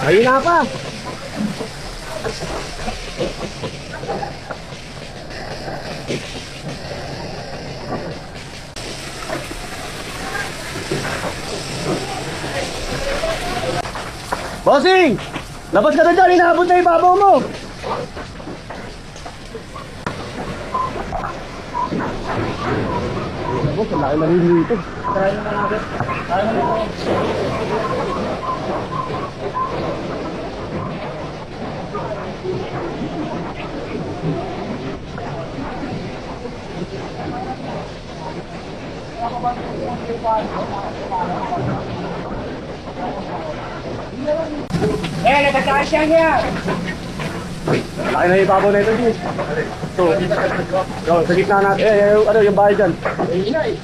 Ayun na pa. Bossing! Labas ka na dyan, inaabot na yung babaw mo! Boss, ang laki na rin dito. Try na natin. Nagkasakit siya niya. Laki na yung babaw na ito, Jis. Ito. Yo, sa gitna natin. Yung bahay dyan. Ayun na eh.